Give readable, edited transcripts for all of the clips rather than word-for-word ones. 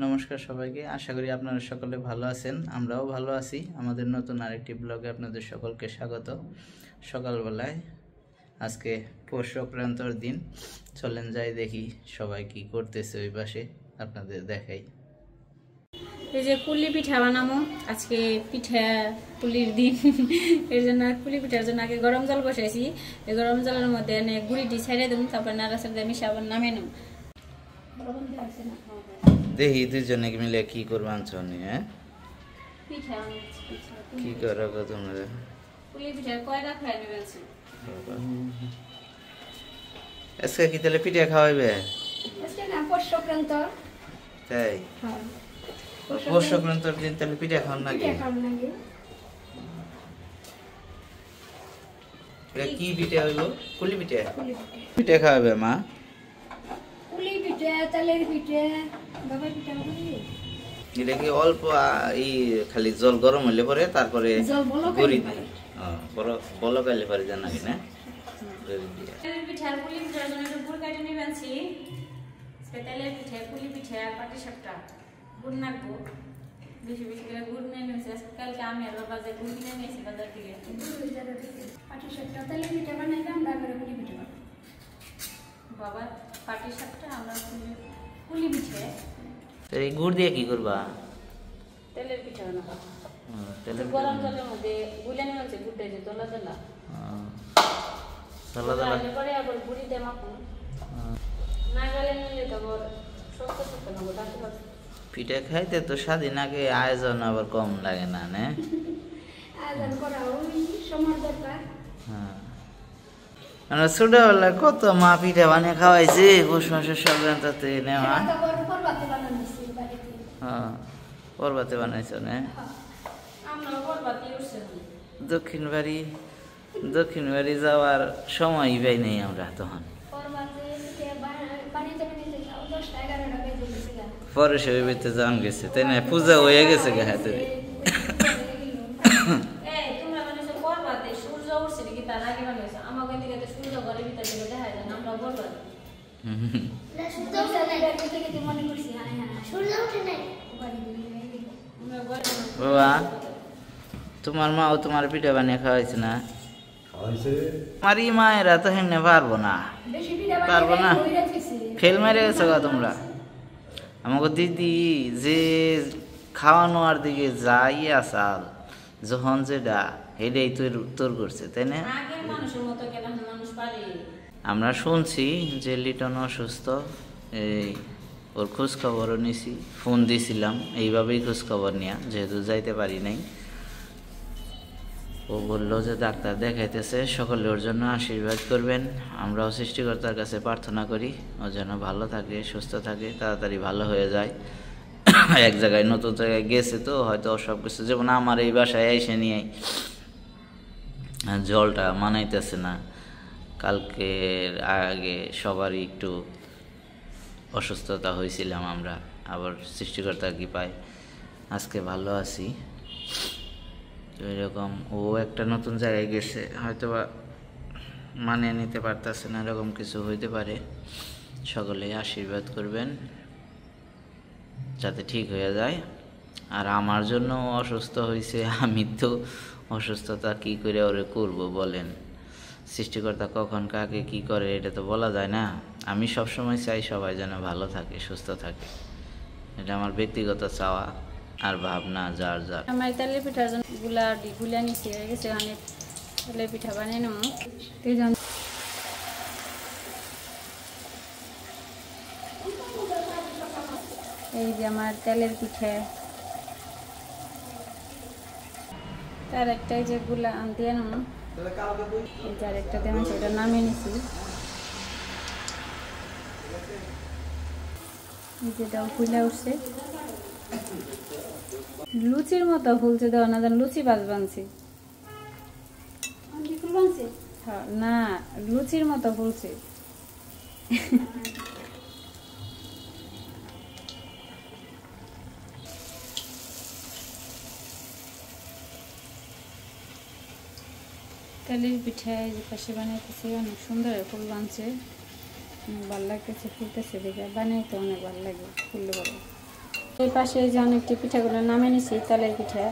নমস্কার সবাইকে, আশা করি আপনারা সকলে ভালো আছেন। আমরাও ভালো আছি। আমাদের নতুন আরেকটি ব্লগে আপনাদের সকলকে স্বাগত। সকালবেলায় আজকে পৌষ সংক্রান্তর দিন, চলেন যাই দেখি সবাই কি করতেছে ওই পাশে, আপনাদের দেখাই। এই যে পুলি পিঠা বানাবো আজকে, পিঠা পুলির দিন এর জন্য পুলি পিঠার জন্য আগে গরম জল বসাইছি। এই গরম জলের মধ্যে গুড়িটি ছেড়ে দেবো, তারপর নাড়াচাড়া দিয়ে মিশে আবার নামিয়ে নেব। দেখি দুজনে মিলে কি করবো আনছনি। হ্যাঁ, কি করো গো তোমরা? পুলি পিঠা কয়টা খাই নেবেন? আজকে কি তাহলে পিঠা খাওয়াইবে? আজকে না, পৌষ সংক্রান্ত। তাই? হ্যাঁ, পৌষ সংক্রান্তর দিন তাহলে পিঠা খাওয়ান নাকি? কি পিঠা হইব? পুলি পিঠা। পিঠা খাওয়াবে মা? পুলি পিঠা, তালের পিঠা, বাবার পিঠা। এটা কি অল্প খালি জল গরম হইলে পরে তারপরে গুড়ি দিয়ে বলক আইলে পরে জানা কি না? তেলের পিঠা পুলি পিঠার জন্য একটু গুড় কাটে নিবেনছি। তেলের পিঠা পুলি পিঠা পাটি সাপটা গুড় নাকবো, বেশি বেশি করে গুড় নিয়ে নিয়েছি। কালকে আমি আর বাজারে গুড় কিনে নিয়েছি বাজার থেকে। পাটি সাপটা তেলের পিঠা বানাইলাম, তারপরে পুলি পিঠা বাবা। পাটি সাপটা আমরা পুলি পিঠা। এই গুড় দিয়ে কি করবা? তেলের পিঠা বানাবো। গরম জলের মধ্যে গুলে নিয়েছে, গুড়টা যে তোলা তোলা পরে আবার গুড়ি দিয়ে মাখুন। না গেলে নিলে তারপর শক্ত শক্ত নেবো। পিঠা খাইতে তো স্বাধীন, আগে আয়োজন আবার কম লাগে না? আয়োজন করা ওই সময় দরকার। হ্যাঁ, ছোটবেলায় কত মা পিঠা বানিয়ে খাওয়াইছে পৌষ মাসের সংক্রান্তিতে নেওয়া। হ্যাঁ, পর্বাতে বানাইছ না? দক্ষিণ বাড়ি যাওয়ার সময় পাই নেই আমরা তখন। পরে সবাই বেঁচে যান গেছে, তাই না? পূজা হয়ে গেছে গা হাতে। বাবা, তোমার মাও তোমার পিঠা বানিয়ে খাওয়াইছে না? আমার মায়েরা তো হেমনে পারবো না। ফেল মেরে গেছো গা তোমরা। আমাকে দিদি যে খাওয়ানো আর দিকে যাই আসাল, যখন যেটা হেডেই তোর করছে, তাই না? আমরা শুনছি যে লিটন অসুস্থ, এই ওর খোঁজ খবরও নিছি, ফোন দিয়েছিলাম এইভাবেই খোঁজ খবর নেওয়া, যেহেতু যাইতে পারি নাই। ও বললো যে ডাক্তার দেখাইতেছে, সকলে ওর জন্য আশীর্বাদ করবেন। আমরাও সৃষ্টিকর্তার কাছে প্রার্থনা করি ও যেন ভালো থাকে, সুস্থ থাকে, তাড়াতাড়ি ভালো হয়ে যায়। এক জায়গায় নতুন জায়গায় গেছে তো হয়তো সব কিছু, যেমন আমার এই বাসায় এসে নিয়ে জলটা মানাইতেছে না। কালকের আগে সবারই একটু অসুস্থতা হয়েছিলাম আমরা, আবার সৃষ্টিকর্তা কি পায় আজকে ভালো আছি। তো এরকম ও একটা নতুন জায়গায় গেছে, হয়তো বা মানিয়ে নিতে পারতেছে না, এরকম কিছু হইতে পারে। সকলেই আশীর্বাদ করবেন যাতে ঠিক হয়ে যায়। আর আমার জন্য অসুস্থ হয়েছে, আমি তো অসুস্থতা কি করে ওরে করবো বলেন? সৃষ্টিকর্তা কখন কাকে কি করে এটা তো বলা যায় না। আমি সবসময় চাই সবাই যেন ভালো থাকে, সুস্থ থাকে, এটা আমার ব্যক্তিগত চাওয়া আর ভাবনা যার যার। আমার তেলের পিঠার জন্য গুলা নিচে হয়ে গেছে, অনেক তেলের পিঠা বানিয়ে নেবো। এই যে আমার তেলের পিঠা, তার একটা যে গুলা দিয়ে নেবো, এই যে আরেকটা দেবেন, সেটা নামিয়ে নিছি। যেটাও ফুলে উঠছে, লুচির মতো ফুলছে, দেওয়া না জান লুচি বানছি। না, লুচির মতো ফুলছে। তেলের পিঠা যে পাশে বানাইতেছে, অনেক সুন্দর ফুল বানছে, ভালো লাগতেছে, ফুলতেছে দেখে, বানাইতে অনেক ভালো লাগে ফুললে বড়। এই পাশে যে অনেকটি পিঠাগুলো নামে নিছি তেলের পিঠা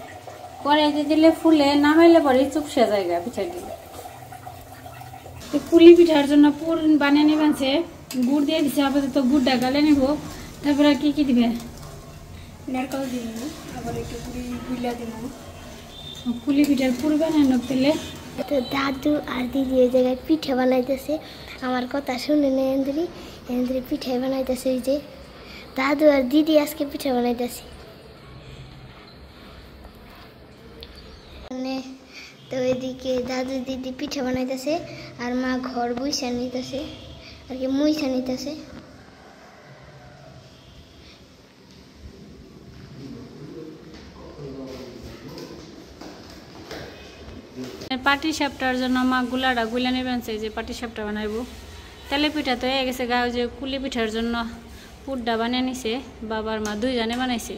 কড়াইতে দিলে ফুলে নামাইলে পরে চুপসে জায়গা পিঠাটি পুলি পিঠার জন্য পুর বানিয়ে নেবেছে গুড় দিয়ে দিছে আপাতত গুড়টা গালে নিব তারপরে আর কি দিবে নারকেল দিব আবার একটু গুলা দিব পুলি পিঠার পুর বানানো তেলে তো দাদু আর দিদি এই জায়গায় পিঠে বানাইতেছে আমার কথা শুনে নেই এন্দ্রি পিঠে বানাইতেছে এই যে দাদু আর দিদি আজকে পিঠে বানাইতেছে মানে তো এদিকে দাদু দিদি পিঠে বানাইতেছে আর মা ঘর বইসা নিতেছে আর কি মুইসা নিতেছে পাটি সাপটার জন্য মা গুলাটা গুলা নেবেন যে পাটি সাপটা বানাইবো তেলে পিঠা তো হয়ে গেছে গা যে কুলি পিঠার জন্য পুরটা বানিয়ে নিছে বাবার মা দুইজনে বানাইছে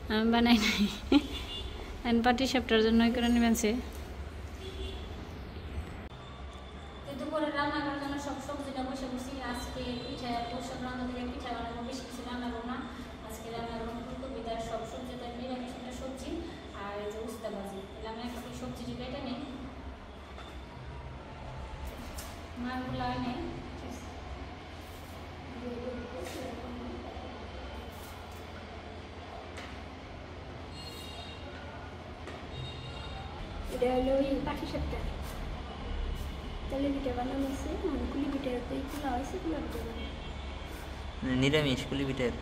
আমি বানাই নাই পাটি সাপটার জন্য করে নেবেন দুপুরে রান্না করার জন্য সব সবজিটা বসে বসি আজকে পিঠা পোষক রান্না থেকে পিঠা বানাবো বেশি কিছু রান্না করবো না আজকে রান্না করবো ফুলকপিটার সব সবজিটা নিরামিষ একটা সবজি আর এই যে উস্তা ভাজি আমি একটা সবজি কেটে নেই মাছগুলো নেই এটা হলো ওই পাটি সাপটা তেলে পিঠা বানানো হয়েছে কুলি পিঠার তো খোলা হয়েছে খোলা পিঠা নিরামিষ কুলি পিঠার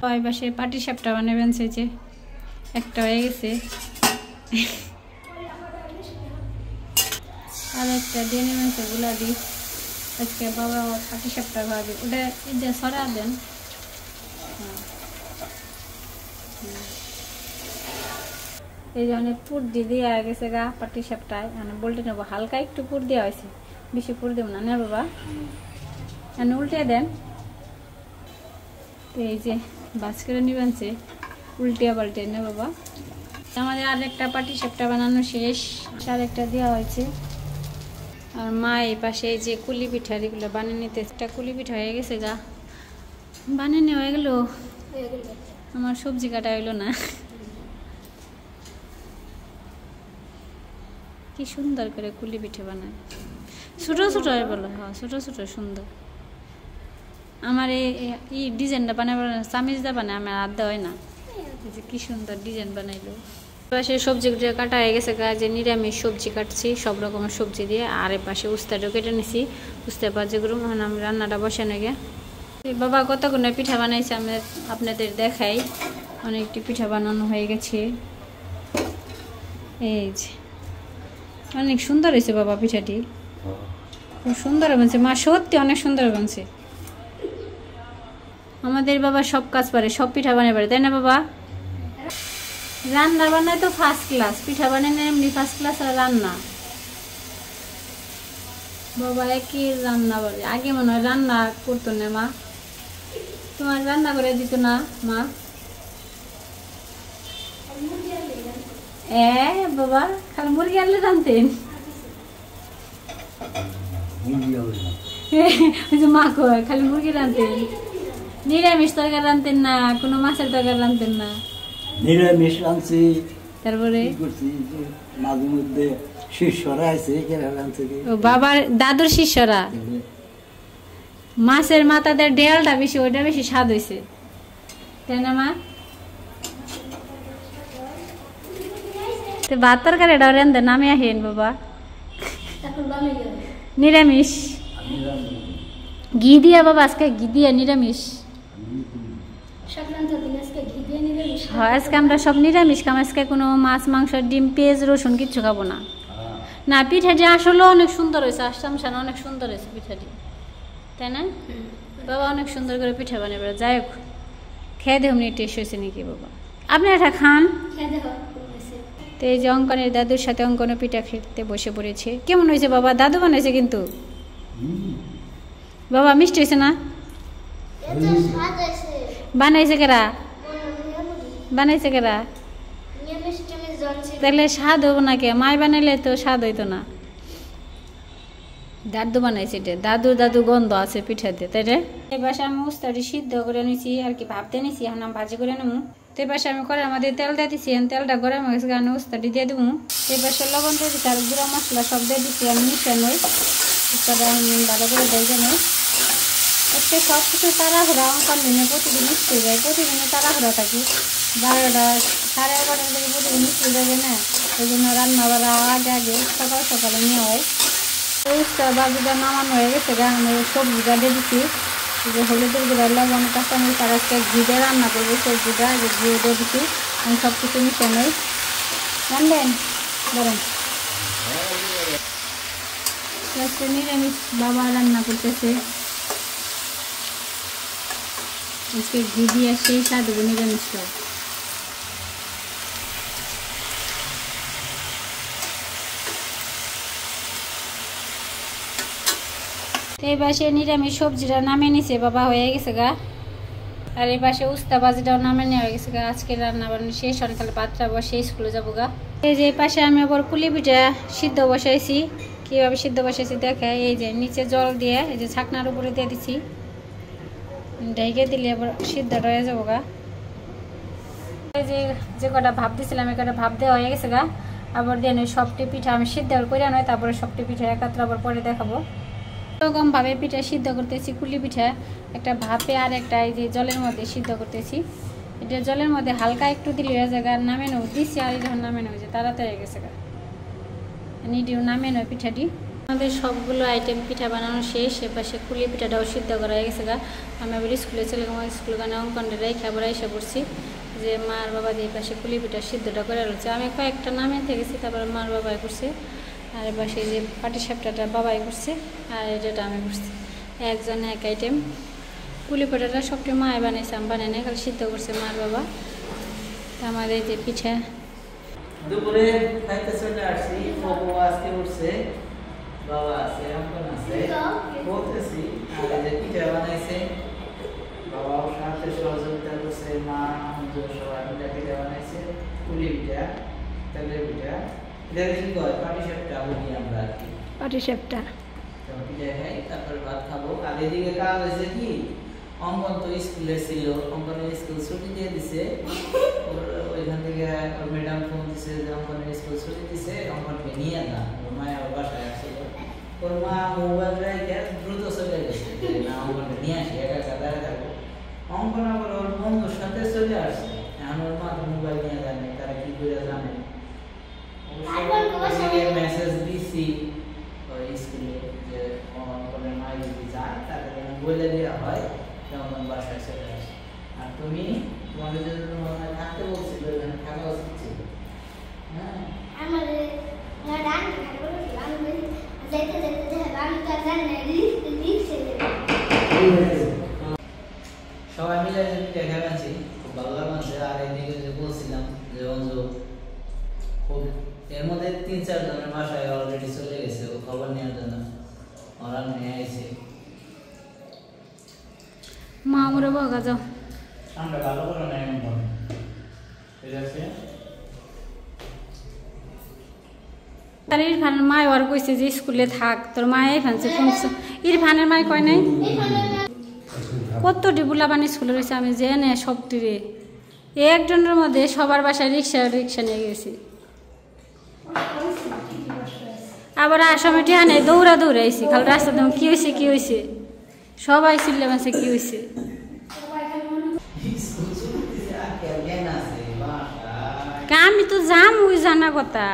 ওই পাশে পাটি সাপটা বানাবেন যে একটা হয়ে গেছে আর একটা দিয়ে নেবেন গুলাডি আজকে বাবা পাটি সাপটা ভাবে ওটা এটা সরা দেন এই যে অনেক পুর দিয়ে দেওয়া গেছে গা পাটি সাপটায় মানে বলতে নেবো হালকা একটু পুর দেওয়া হয়েছে বেশি পুর দেব না বাবা উল্টে দেন তো এই যে বাস করে নিবেন উল্টিয়া পাল্টে নে বাবা আমাদের আরেকটা পাটি সাপটা বানানো শেষ আর একটা দেওয়া হয়েছে আর মা এই পাশে এই যে কুলি পিঠা এগুলো বানিয়ে নিতে একটা কুলি পিঠা হয়ে গেছে গা বানিয়ে নেওয়া হয়ে গেল আমার সবজি কাটা হইলো না কি সুন্দর করে কুলি পিঠে বানায় ছোট ছোট বলো হ্যাঁ ছোট ছোট সুন্দর আমার এই ডিজাইনটা বানাবার চামিজটা বানায় আমার আধা হয় না যে কি সুন্দর ডিজাইন বানাইলো পাশে সবজিগুলো কাটা হয়ে গেছে যে নিরামিষ সবজি কাটছি সব রকমের সবজি দিয়ে আর এ পাশে উস্তাটাও কেটে নিছি উস্তা ভাজিগুলো এখন আমি রান্নাটা বসানো গে বাবা কতগুলো পিঠা বানাইছে আমি আপনাদের দেখাই অনেকটি পিঠা বানানো হয়ে গেছে এই যে অনেক সুন্দর হয়েছে বাবা পিঠাটি খুব সুন্দর বানছে মা সত্যি অনেক সুন্দর বানছে আমাদের বাবা সব কাজ পারে সব পিঠা বানাতে পারে তাই না বাবা রান্না বান্নায় তো ফার্স্ট ক্লাস পিঠা বানানো এমনি ফার্স্ট ক্লাস আর রান্না বাবা একই রান্না বলে আগে মনে হয় রান্না করতো না মা তোমার রান্না করে দিত না মা বাবা খালি মুরগি আনলে রানতেন মা কয় খালি মুরগি রানতেন নিরামিষ তরকারি রানতেন না কোনো মাছের তরকারি রানতেন না নিরামিষ রাঁধছি তারপরে মাঝে মধ্যে শিষ্যরা আছে বাবার দাদুর শিষ্যরা মাছের মাথাদের ডেয়ালটা বেশি ওইটা বেশি স্বাদ হয়েছে তাই না মা ভাত তরকারিটা রান্ধে নামে আহেন বাবা নিরামিষ ঘি দিয়া বাবা আজকে ঘি দিয়া নিরামিষ হ্যাঁ আজকে আমরা সব নিরামিষ খাম আজকে কোনো মাছ মাংস ডিম পেঁয়াজ রসুন কিচ্ছু খাবো না না পিঠাটি আসলে অনেক সুন্দর হয়েছে আসাম শান অনেক সুন্দর হয়েছে পিঠাটি তাই না বাবা অনেক সুন্দর করে পিঠা বানাবে যাই হোক খেয়ে দেহ টেস্ট হয়েছে নাকি বাবা আপনি এটা খান তো এই যে অঙ্কনের দাদুর সাথে অঙ্কনের পিঠা খেতে বসে পড়েছে কেমন হয়েছে বাবা দাদু বানাইছে কিন্তু বাবা মিষ্টি হয়েছে না বানাইছে কেরা বানাইছে কেরা তাহলে স্বাদ হবো না কে মায় বানাইলে তো স্বাদ হইতো না দাদু বানাইছে এটা, দাদু দাদু গন্ধ আছে পিঠাতে, তাই রে? এই পাশে আমি উস্তাটি সিদ্ধ করে নিছি আর কি, ভাবতে নিছি, এখন আমি ভাজি করে নেবো। তো এই পাশে আমি কড়াইয়ের মধ্যে তেল দিয়ে দিছি, তেলটা গরম হয়ে গেছে, আমি উস্তাটি দিয়ে দেবো। এই পাশে লবণ দিয়ে দিচ্ছি আর গুঁড়া মশলা সব দিয়ে দিচ্ছি, আমি মিশিয়ে নই, উস্তাটা আমি ভালো করে দিয়ে নেই। আজকে সব কিছু তাড়াহুড়া, অঙ্কন দিনে প্রতিদিন স্কুল যায়, প্রতিদিনে তাড়াহুড়া থাকি, 12টা 11:30 থেকে প্রতিদিন স্কুল যাবে না, ওই জন্য রান্না বাড়া আগে আগে সকালে নেওয়া হয়। উস্তা বাজিটা নামানো হয়ে গেছে, আমি সবজিটা দিয়ে দিচ্ছি, যে হলুদের গুঁড়া, লবণ, কাঁচামরিচ, আর আজকে ঘি দিয়ে রান্না করবো সবজিটা, যে ঘি দিয়ে দিচ্ছি, আমি সব কিছু মিশিয়ে নেই। জানলেন বলেন আজকে নিরামিষ বাবা রান্না করতেছে, আজকে ঘি দিয়ে সেই স্বাদ হবে নিরামিষটা। এই পাশে নিরামিষ সবজিটা নামে নিছে বাবা, হয়ে গেছে গা। আর এই পাশে উস্তা বাজিটাও নামে নেওয়া হয়ে গেছে গা। আজকে রান্না বান্না শেষ, সকালে ভাতটা বসে স্কুলে যাবো গা। এই যে পাশে আমি আবার পুলি পিঠা সিদ্ধ বসাইছি, কীভাবে সিদ্ধ বসাইছি দেখে, এই যে নিচে জল দিয়ে এই যে ছাকনার উপরে দিয়ে দিচ্ছি, ঢেকে দিলে আবার সিদ্ধটা হয়ে যাবো গা। এই যে কটা ভাব দিছিলাম, এই কটা ভাব দেওয়া হয়ে গেছে গা। আবার দিয়ে সবটি পিঠা আমি সিদ্ধ করে নয়, তারপরে সবটি পিঠা একাত্র আবার পরে দেখাবো। এরকম ভাবে পিঠা সিদ্ধ করতেছি, কুলি পিঠা একটা ভাপে আর একটা এই যে জলের মধ্যে সিদ্ধ করতেছি। এটা জলের মধ্যে হালকা একটু দিলে হয়ে যায়, আর নামে নেব দিচ্ছি, আর যখন নামে নেব যে তাড়াতাড়ি হয়ে গেছে গা, নিটিও নামে নেয় পিঠাটি। আমাদের সবগুলো আইটেম পিঠা বানানো শেষ। এপাশে কুলি পিঠাটাও সিদ্ধ করা হয়ে গেছে গা। আমি আবার স্কুলে চলে গেলাম, স্কুল গানে অঙ্কনটা রেখে আবার এসে পড়ছি, যে মার বাবা দিয়ে পাশে কুলি পিঠা সিদ্ধটা করে রয়েছে। আমি কয়েকটা নামে গেছি, তারপরে মার বাবাই করছে, আর পাশে যে পাটিসাপটাটা বাবাই করছে, আর এটা আমি করছি। একজন এক আইটেম। পুলি পিঠাটা সবটি মায় বানাইছে, আমি বানাই না, খালি সিদ্ধ করছে মার বাবা। আমার এই যে পিঠা দুপুরে খাইতে চলে আসছি, বাবু আজকে উঠছে, বাবা আছে, অঙ্কন আছে, বলতেছি, আর এই যে পিঠা বানাইছে, বাবাও সাথে সহযোগিতা করছে, মা সবাই মিলে পিঠা বানাইছে, পুলি পিঠা, তেলের পিঠা, এটা কি কয় পাটিসাপটা বলি আমরা আর কি, পাটিসাপটা। পিঠা খাই, তারপর ভাত খাবো। আর এদিকে কাজ হয়েছে কি, অঙ্কন তো স্কুলে ছিল, অঙ্কনের স্কুল ছুটি দিয়ে দিছে, ওইখান থেকে ম্যাডাম ফোন দিছে যে অঙ্কনের স্কুল ছুটি দিছে, অঙ্কনকে নিয়ে না, ওর মায়ের বাসায় আসছিল, ওর মা মোবাইল রেখে দ্রুত চলে গেছে, না অঙ্কনকে নিয়ে আসি, একা একা দাঁড়িয়ে থাকবো। অঙ্কন আবার ওর বন্ধুর সাথে চলে আসছে, এখন ওর মা তো মোবাইল নিয়ে জানে, তারা কি করে জানে, মেসেজ দিছি ওই স্কুলে যে অঙ্কনের মা যদি যায় তাদের বলে দেওয়া হয় অঙ্কন বাসায় চলে আসে। আর তুমি তোমাদের যদি তোমার থাকতে বলছিল, ওখানে থাকা উচিত ছিল। হ্যাঁ সবাই মিলে পিঠা খাচ্ছি, খুব ভালো লাগছে। আর এদিকে যে বলছিলাম যে অঞ্জু খুব, এর মধ্যে 3-4 জনের বাসায় অলরেডি চলে গেছে ও খবর নেওয়ার জন্য, ওরা নিয়ে আইছে। মা আমরা বগা যাও, আমরা ভালো করে নেই মন, ঠিক আছে। আর ইরফানের মায় ওর কইছে যে স্কুলে থাক, তোর মায় এখানছে কোন ইরফানের মায় কয় নাই, কতটি বুলাবান স্কুলে রয়েছে আমি যে নে সবটি রে, একজনের মধ্যে সবার বাসায় রিক্সা নিয়ে গেছি। আবার আসামে টিহা নেই, দৌড়াইছি, খালি রাস্তা দেখ কি হয়েছে, সবাই চিল্লে মাসে কি হয়েছে। আমি তো যাম, ওই জানা কথা।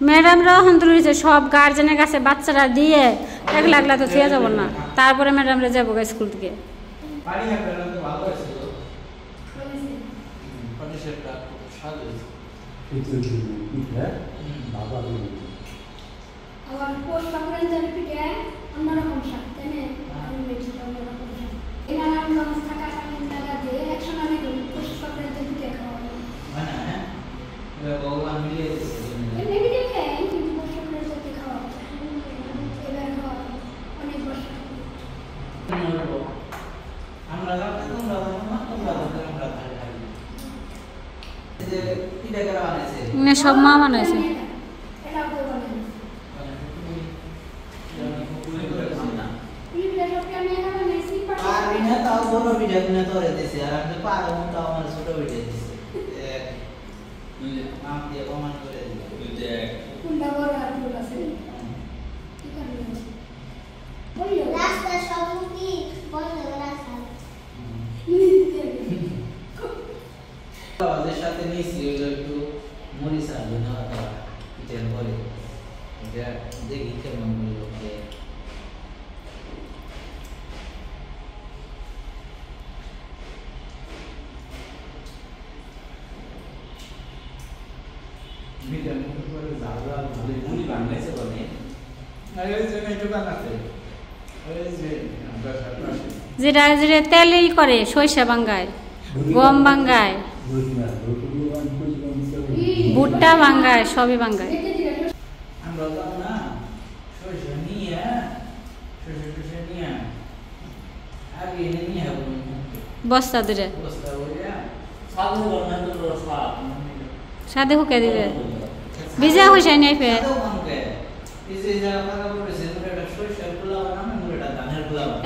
ম্যাডামরা অন্তর হয়েছে সব গার্জেনের কাছে বাচ্চারা দিয়ে একলা তো থিয়ে যাব না, তারপরে ম্যাডামরা যাবো স্কুল থেকে। ভগবান মিলিয়ে আমরা পিঠা এখানে সব মা বানাইছে। রাস্তা সম্মুখী বন্ধ রাস্তা আমাদের সাথে নিয়েছি একটু মরিচ আর ধনে পাতা পিঠের পরে এটা দেখি কেমন হলো যেটা যেটা তেলেই করে সরিষা বাঙ্গায়, গম বাঙ্গায়, ভুট্টা বাঙ্গায়, সবই বাঙ্গায়। আমরা যাবো না সরিষা নিয়ে সরিষা নিয়ে আগে এনে নিয়ে যাবো বস্তা ধরে বস্তা বলে সাধু গরমেন্ট সাপ সাথে হুকে দিবে ভিজা হইছে নাই ফের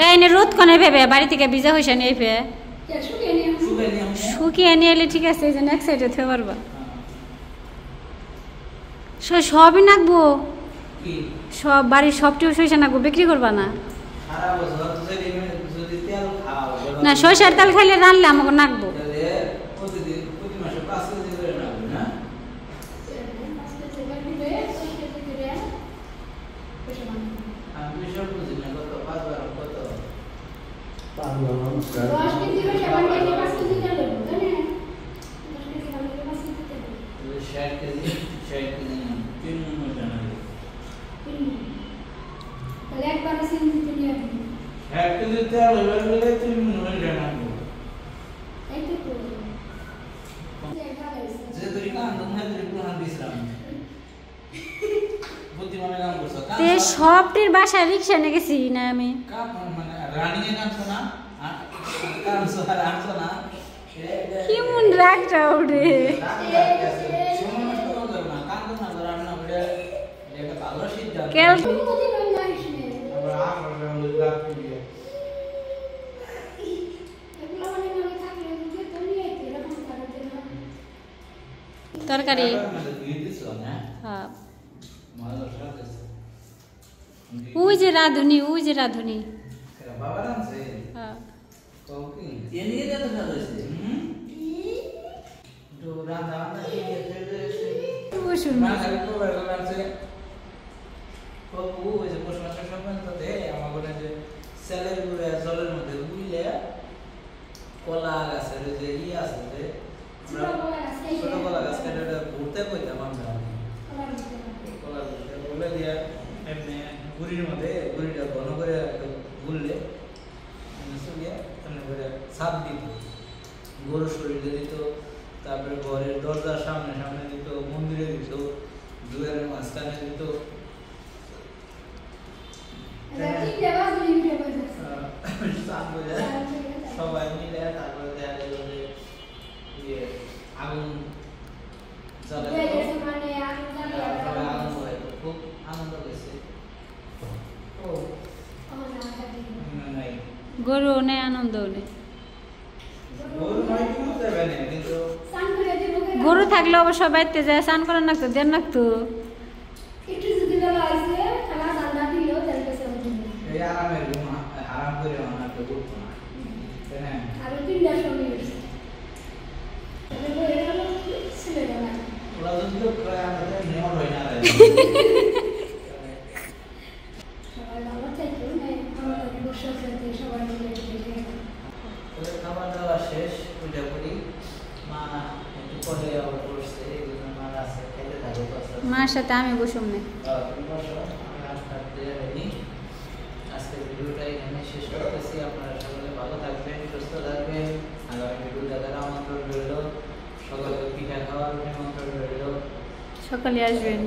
এই নে রোদ কোনে ভেবে বাড়ি থেকে ভিজা হইছে নাই ফের শুকিয়ে নিয়ে এলে ঠিক আছে, এই যে এক সাইডে থে পারবা সবই নাকবো, সব বাড়ির সবটি সরিষা নাকবো, বিক্রি করবা না? না সরিষার তেল খাইলে রানলে আমাকে নাকবো। সবটির বাসায় রিক্সা নিয়ে গেছি না আমি, কেমন রাগটা ওঠে। তরকারি ওই যে রাধুনি, ওই যে রাধুনি জলের মধ্যে বুঝলে কলা গাছের যে ই আছে ছোট কলা গাছ ঘুরতে কইতাম আমরা কলা বলে দিয়ে এমনি গুড়ির মধ্যে গুড়িটা ঘন করে গুললে সাপ দিত, গরুর শরীরে দিত, তারপরে ঘরের দরজার সামনে সামনে দিত, মন্দিরে দিত, দুয়ারের মাঝখানে দিত। সবাই মিলে তারপরে দেখা গেল যে আগুন খুব আনন্দ পেয়েছে। গরু নেই আনন্দ নেই, গরু থাকলে অবশ্য বাড়িতে যায় স্নান করার নাকতো দেন নাকতো খাবার দাওয়া শেষ, ওইটা করি মা একটু পরে আবার করছে, মার আছে খেতে থাকো, মার সাথে আমি বসুম না। আজকের ভিডিওটা এখানে শেষ করতেছি। আপনারা সকলে ভালো থাকবেন, সুস্থ থাকবেন। আগামী ভিডিও দেখার আমন্ত্রণ রইল, সকলে পিঠা খাওয়ার নিমন্ত্রণ রইল, সকলে আসবেন।